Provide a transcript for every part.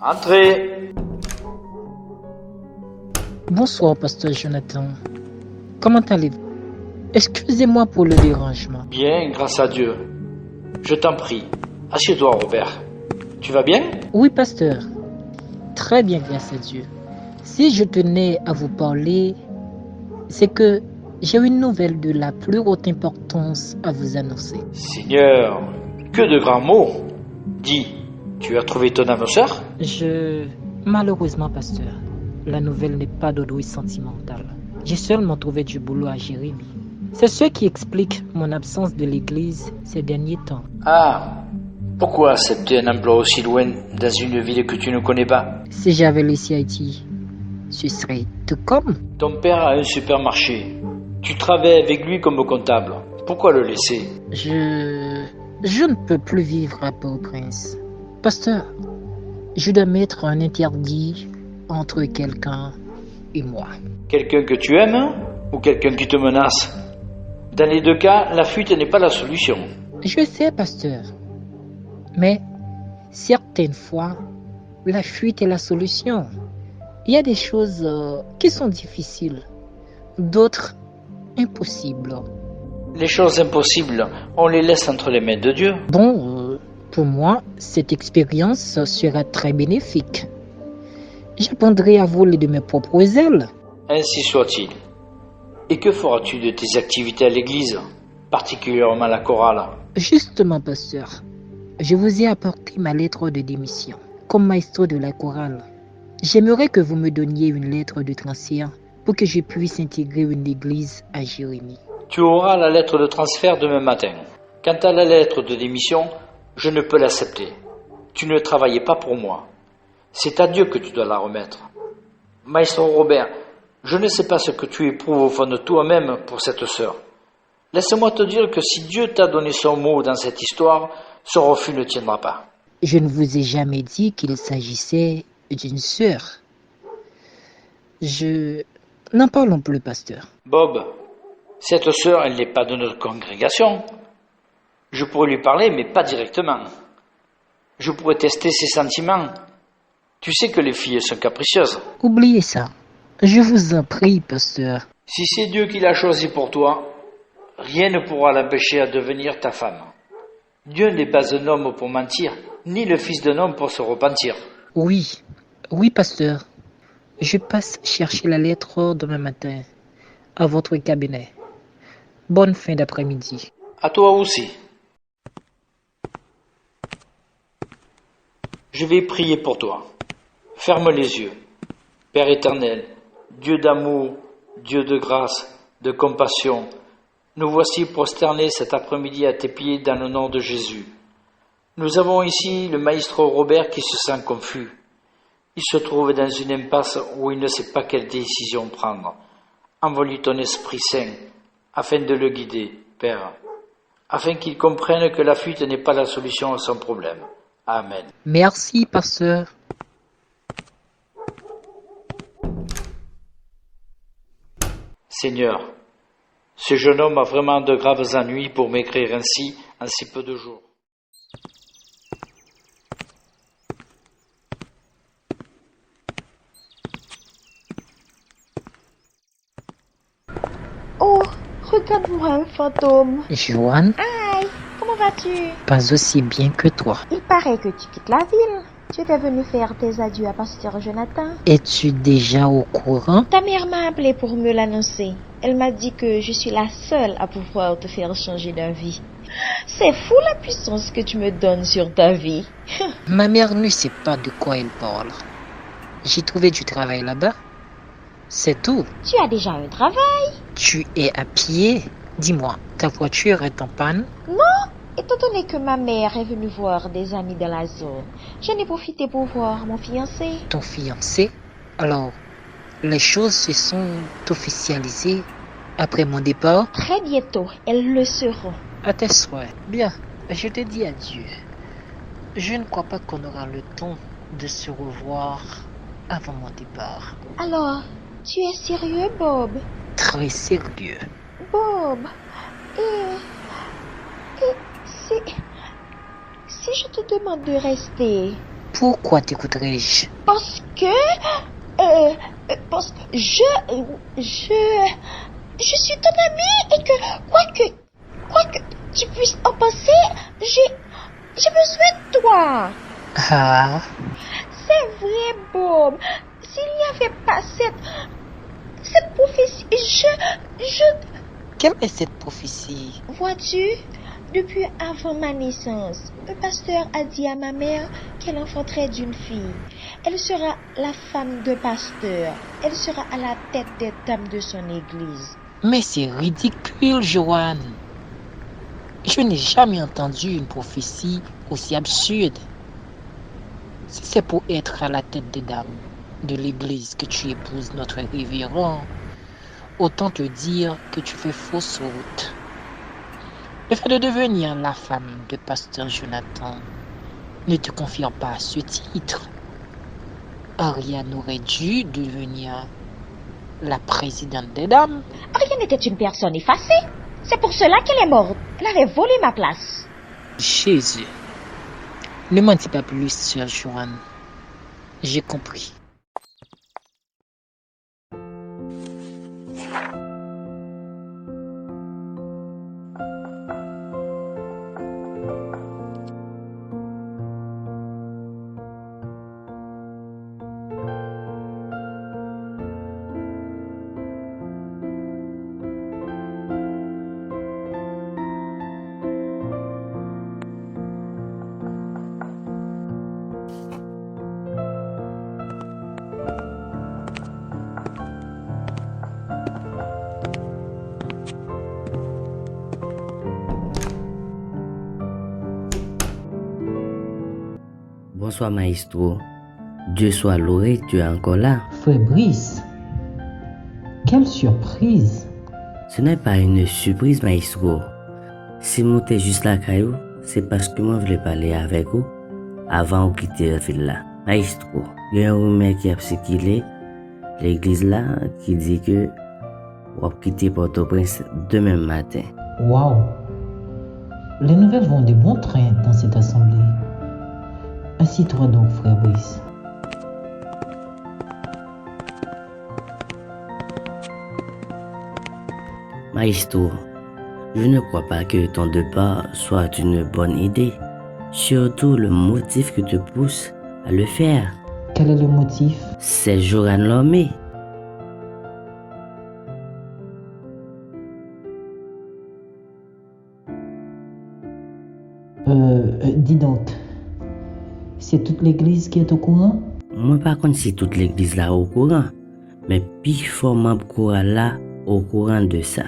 Entrez. Bonsoir, pasteur Jonathan. Comment allez-vous? Excusez-moi pour le dérangement. Bien, grâce à Dieu. Je t'en prie. Assieds-toi, Robert. Tu vas bien? Oui, pasteur. Très bien, grâce à Dieu. Si je tenais à vous parler, c'est que j'ai une nouvelle de la plus haute importance à vous annoncer. Seigneur, que de grands mots. Dis, tu as trouvé ton âme sœur? Malheureusement, pasteur, la nouvelle n'est pas d'ordre sentimental. J'ai seulement trouvé du boulot à Jérémie. C'est ce qui explique mon absence de l'église ces derniers temps. Ah, pourquoi accepter un emploi aussi loin dans une ville que tu ne connais pas? Si j'avais laissé Haïti, ce serait tout comme. Ton père a un supermarché. Tu travailles avec lui comme comptable. Pourquoi le laisser? Je ne peux plus vivre à Port-au-Prince. Pasteur, je dois mettre un interdit entre quelqu'un et moi. Quelqu'un que tu aimes ou quelqu'un qui te menace? Dans les deux cas, la fuite n'est pas la solution. Je sais, pasteur. Mais certaines fois, la fuite est la solution. Il y a des choses qui sont difficiles, d'autres impossibles. Les choses impossibles, on les laisse entre les mains de Dieu. Bon, pour moi, cette expérience sera très bénéfique. J'apprendrai à voler de mes propres ailes. Ainsi soit-il. Et que feras-tu de tes activités à l'église, particulièrement la chorale? Justement, pasteur, je vous ai apporté ma lettre de démission. Comme maestro de la chorale, j'aimerais que vous me donniez une lettre de transfert pour que je puisse intégrer une église à Jérémie. Tu auras la lettre de transfert demain matin. Quant à la lettre de démission, je ne peux l'accepter. Tu ne travaillais pas pour moi. C'est à Dieu que tu dois la remettre. Maestro Robert, je ne sais pas ce que tu éprouves au fond de toi-même pour cette sœur. Laisse-moi te dire que si Dieu t'a donné son mot dans cette histoire, ce refus ne tiendra pas. Je ne vous ai jamais dit qu'il s'agissait d'une sœur. N'en parlons plus, pasteur. Bob, cette sœur, elle n'est pas de notre congrégation. Je pourrais lui parler, mais pas directement. Je pourrais tester ses sentiments. Tu sais que les filles sont capricieuses. Oubliez ça. Je vous en prie, pasteur. Si c'est Dieu qui l'a choisi pour toi, rien ne pourra l'empêcher à devenir ta femme. Dieu n'est pas un homme pour mentir, ni le fils d'un homme pour se repentir. Oui, pasteur. Je passe chercher la lettre demain matin à votre cabinet. Bonne fin d'après-midi. À toi aussi. Je vais prier pour toi. Ferme les yeux. Père éternel, Dieu d'amour, Dieu de grâce, de compassion, nous voici prosternés cet après-midi à tes pieds dans le nom de Jésus. Nous avons ici le maestro Robert qui se sent confus. Il se trouve dans une impasse où il ne sait pas quelle décision prendre. Envoie-lui ton Esprit Saint afin de le guider, Père, afin qu'il comprenne que la fuite n'est pas la solution à son problème. Amen. Merci, pasteur. Seigneur, ce jeune homme a vraiment de graves ennuis pour m'écrire ainsi en si peu de jours. Oh, regarde-moi un fantôme. Joanne, Aïe, comment vas-tu? pas aussi bien que toi. Il paraît que tu quittes la ville. Tu étais venu faire tes adieux à pasteur Jonathan. Es-tu déjà au courant? Ta mère m'a appelé pour me l'annoncer. Elle m'a dit que je suis la seule à pouvoir te faire changer d'avis. C'est fou la puissance que tu me donnes sur ta vie. Ma mère ne sait pas de quoi elle parle. J'ai trouvé du travail là-bas. C'est tout. Tu as déjà un travail? Tu es à pied? Dis-moi, ta voiture est en panne? Non, étant donné que ma mère est venue voir des amis dans la zone, j'en ai profité pour voir mon fiancé. Ton fiancé? Alors, les choses se sont officialisées après mon départ? Très bientôt, elles le seront. À tes souhaits. Bien, je te dis adieu. Je ne crois pas qu'on aura le temps de se revoir avant mon départ. Alors, tu es sérieux, Bob? Très sérieux. Bob, et si je te demande de rester? Pourquoi t'écouterais-je? Parce que je suis ton ami et que quoi que tu puisses en penser, j'ai besoin de toi. Ah, C'est vrai, Bob. S'il n'y avait pas cette prophétie, quelle est cette prophétie? vois-tu, depuis avant ma naissance, le pasteur a dit à ma mère qu'elle enfanterait d'une fille. Elle sera la femme de pasteur. Elle sera à la tête des dames de son église. Mais c'est ridicule, Joanne. Je n'ai jamais entendu une prophétie aussi absurde. Si c'est pour être à la tête des dames de l'église que tu épouses notre révérend, autant te dire que tu fais fausse route. Le fait de devenir la femme de pasteur Jonathan ne te confirme pas ce titre. Ariane aurait dû devenir la présidente des dames. Ariane était une personne effacée. C'est pour cela qu'elle est morte. Elle avait volé ma place. Jésus. Ne m'en dis pas plus, sœur Joanne. J'ai compris. Bonsoir maestro. Dieu soit loué, tu es encore là. Frère Brice, quelle surprise! Ce n'est pas une surprise maestro. Si moi t'es juste là caillou, c'est parce que moi je voulais parler avec vous avant de quitter la ville là. Maestro, il y a un rumeur qui a circulé l'église là qui dit que on va quitter Port-au-Prince demain matin. Waouh! Les nouvelles vont de bon train dans cette assemblée. Assis-toi donc, frère Brice. Maestro, je ne crois pas que ton départ soit une bonne idée. Surtout le motif que te pousse à le faire. Quel est le motif? C'est Joran Lomé. Dis donc, c'est toute l'église qui est au courant? Moi par contre si toute l'église là au courant, mais puis fort membre choral là au courant de ça.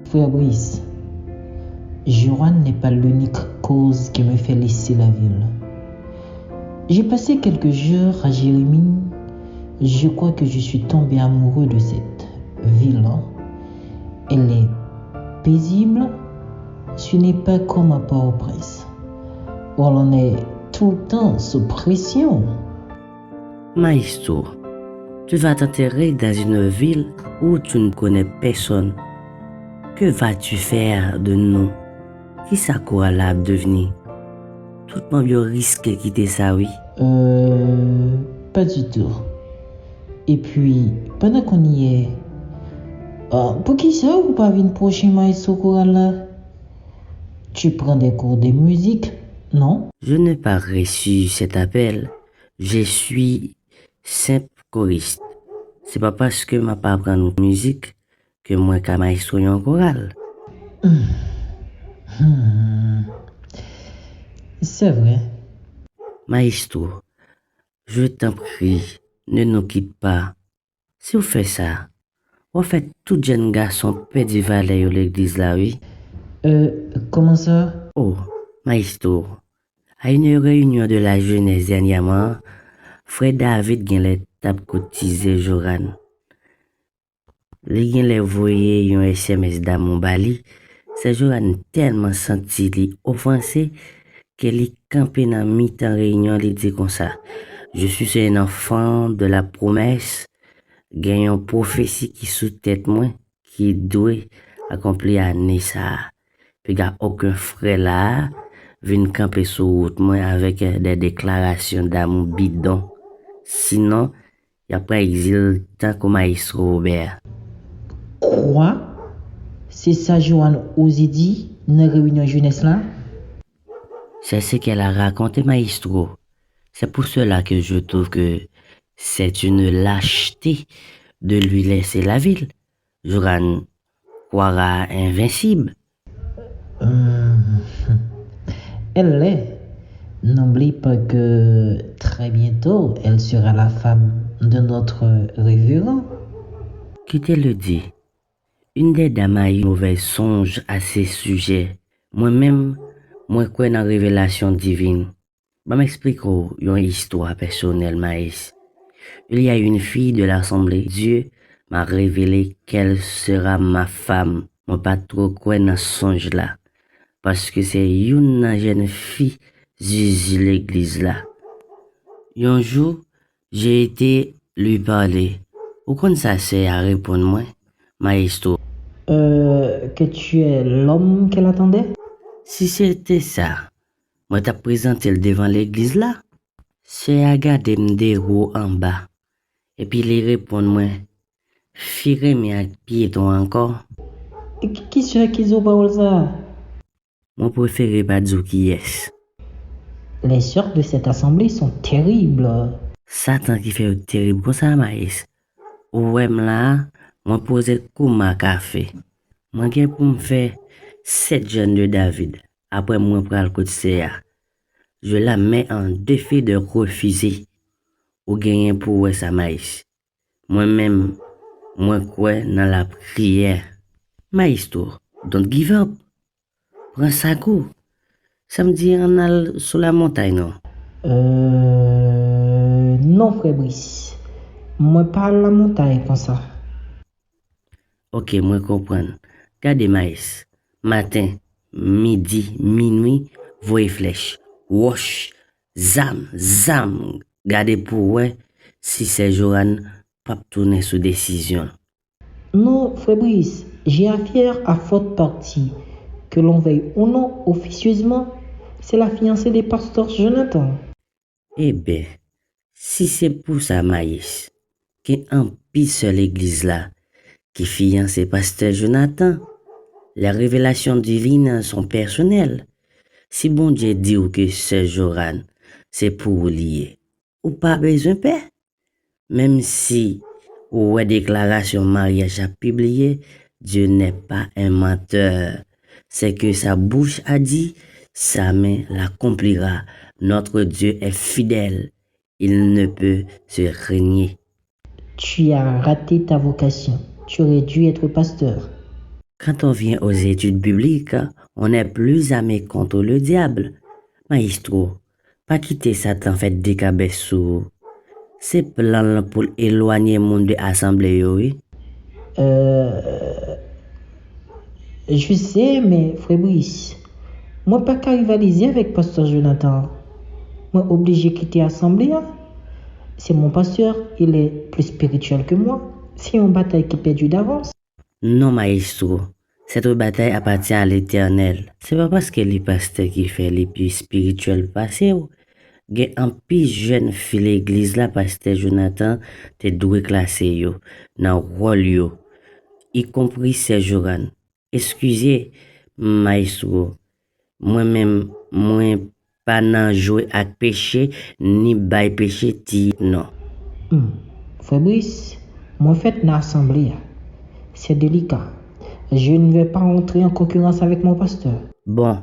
Frère Brice, Joran n'est pas l'unique cause qui me fait laisser la ville. J'ai passé quelques jours à Jérémie. Je crois que je suis tombé amoureux de cette ville. Elle est paisible. Ce n'est pas comme à Port-au-Prince. On en est tout le temps sous pression. Maestro, tu vas t'enterrer dans une ville où tu ne connais personne. Que vas-tu faire de nous? Qui ça quoi là devenir? Tout le monde risque de quitter ça, oui. Pas du tout. Et puis, pendant qu'on y est, pour qui ça ou pas une prochaine maestro choral là? Tu prends des cours de musique, non? Je n'ai pas reçu cet appel. Je suis simple choriste. C'est pas parce que ma pas apprendre musique que moi qu'à maestro en chorale. C'est vrai. Maestro, je t'en prie, ne nous quitte pas. Si vous faites ça, vous faites tout jeune garçon perdre valet à l'église là, oui. Comment ça? Oh, maestro, à une réunion de la jeunesse dernièrement, frère David gagne les tables cotisées Joran. Les gagne les voyer un SMS dans Bali, c'est Joran tellement senti li offensé qu'elle est campé dans mi-temps réunion, il dit comme ça. Je suis un enfant de la promesse, gagne une prophétie qui sous tête moi, qui doit accomplir année ça. Puis il n'y a aucun frère là, vin camper sur route moi avec des déclarations d'amour bidon. Sinon, y a pas exil tant que Maestro Robert. Quoi? C'est ça, Joanne osé dit dans la réunion jeunesse là? C'est ce qu'elle a raconté, Maestro. C'est pour cela que je trouve que c'est une lâcheté de lui laisser la ville. Joran croira invincible. Elle l'est. N'oublie pas que très bientôt, elle sera la femme de notre révérend. Qui te le dit? Une des dames a eu mauvais songe à ces sujets. Moi-même, moi crois dans la révélation divine. Je m'explique une histoire personnelle, Maïs. Il y a une fille de l'Assemblée. Dieu m'a révélé qu'elle sera ma femme. Moi pas trop croire dans ce songe là. Parce que c'est une jeune fille Zizi l'église là. Un jour, j'ai été lui parler. Ou quand ça c'est à répondre moi, Maestro. Que tu es l'homme qu'elle attendait? Si c'était ça, moi t'as présenté le devant l'église là. C'est à garder des roues en bas. Et puis les répondre moi. Firez mes piétons encore. Qui serait qui ont parole ça? Mon préféré pas dire qui est. Les sœurs de cette assemblée sont terribles. Satan qui fait terrible comme ça, Maïs. Ouais, là, moi poser comme ma café. Moi gen pour me faire 7 jeunes de David. Après moi pral côté CA. Je la mets en défi de refuser. Ou gagner pour ça, Maïs. Moi-même, moi crois dans la prière. Maïsto, don't give up. Prends ça coup. Samedi, on a sur la montagne, non? Non, frère Brice. Moi parle la montagne comme ça. Ok, moi comprends. Gardez maïs. Matin, midi, minuit, voyez flèche. Wash, zam. Gardez pour ouais, si c'est Joran, pas tourner sous décision. Non, frère Brice, j'ai affaire à forte partie. Que l'on veuille ou non officieusement, c'est la fiancée des pasteurs Jonathan. Eh ben, si c'est pour ça, Maïs, qui empisse sur l'église là, qui fiance pasteur Jonathan, les révélations divines sont personnelles. Si bon Dieu dit que c'est Joran, c'est pour lier. Ou pas besoin de paix. Même si ou déclaration mariage a publié, Dieu n'est pas un menteur. C'est que sa bouche a dit, sa main l'accomplira. Notre Dieu est fidèle. Il ne peut se régner. Tu as raté ta vocation. Tu aurais dû être pasteur. Quand on vient aux études bibliques, on est plus amé contre le diable. Maestro, pas quitter Satan fait des cabessous. C'est plan pour éloigner le monde de l'assemblée, oui. Je sais, mais frère Brice, moi pas qu'à rivaliser avec pasteur Jonathan. Moi obligé de quitter l'assemblée. C'est mon pasteur, il est plus spirituel que moi. C'est une bataille qui est perdue d'avance. Non, maestro. Cette bataille appartient à l'Éternel. C'est pas parce que les pasteurs qui fait les plus spirituels passés. Il y a un plus jeune fille l'église là, pasteur Jonathan, te doué classer yo, dans rôle yo, y compris ces Joran. Excusez, maestro. Moi-même, moi pas nan jouer avec péché, ni bay péché ti, non. Fabrice, moi fait dans l'assemblée. C'est délicat. Je ne vais pas entrer en concurrence avec mon pasteur. Bon,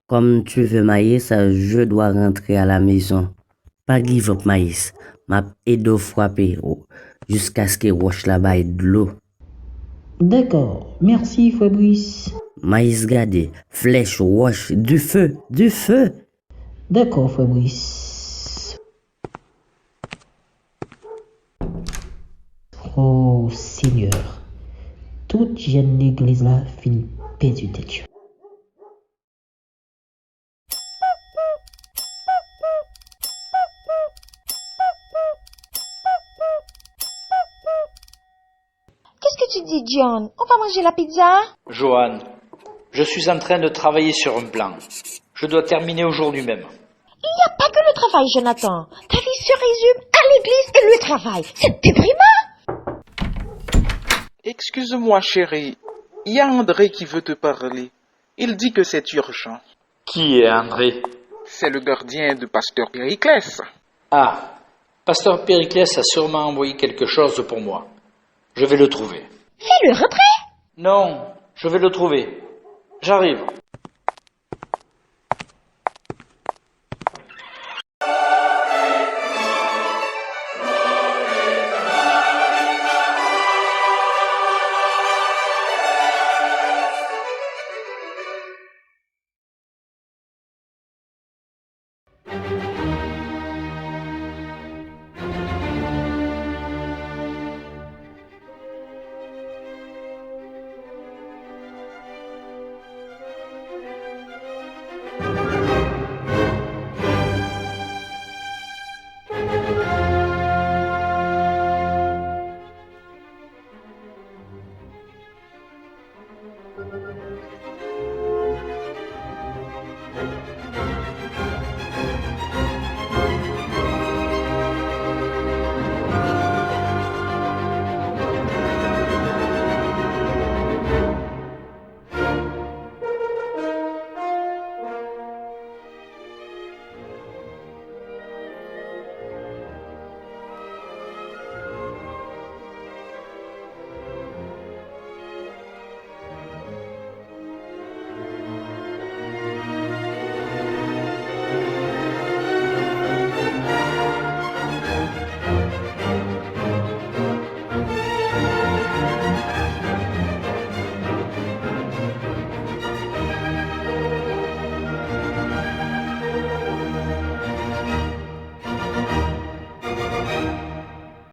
comme tu veux maïs, je dois rentrer à la maison. Pas give up maïs. M'a aidé frapper jusqu'à ce que wash la baille de l'eau. D'accord, merci Fabrice. Maïs gardé, flèche, wash, du feu. D'accord Fabrice. Oh Seigneur, toute jeune église là finit perdue de Dieu. Qu'est-ce que tu dis, John? On va manger la pizza? Johan, je suis en train de travailler sur un plan. Je dois terminer aujourd'hui même. Il n'y a pas que le travail, Jonathan. Ta vie se résume à l'église et le travail. C'est déprimant. Excuse-moi, chérie. Il y a André qui veut te parler. Il dit que c'est urgent. Qui est André? C'est le gardien de pasteur Périclès. Ah, pasteur Périclès a sûrement envoyé quelque chose pour moi. Je vais le trouver. Fais-le rentrer. Non, je vais le trouver. J'arrive.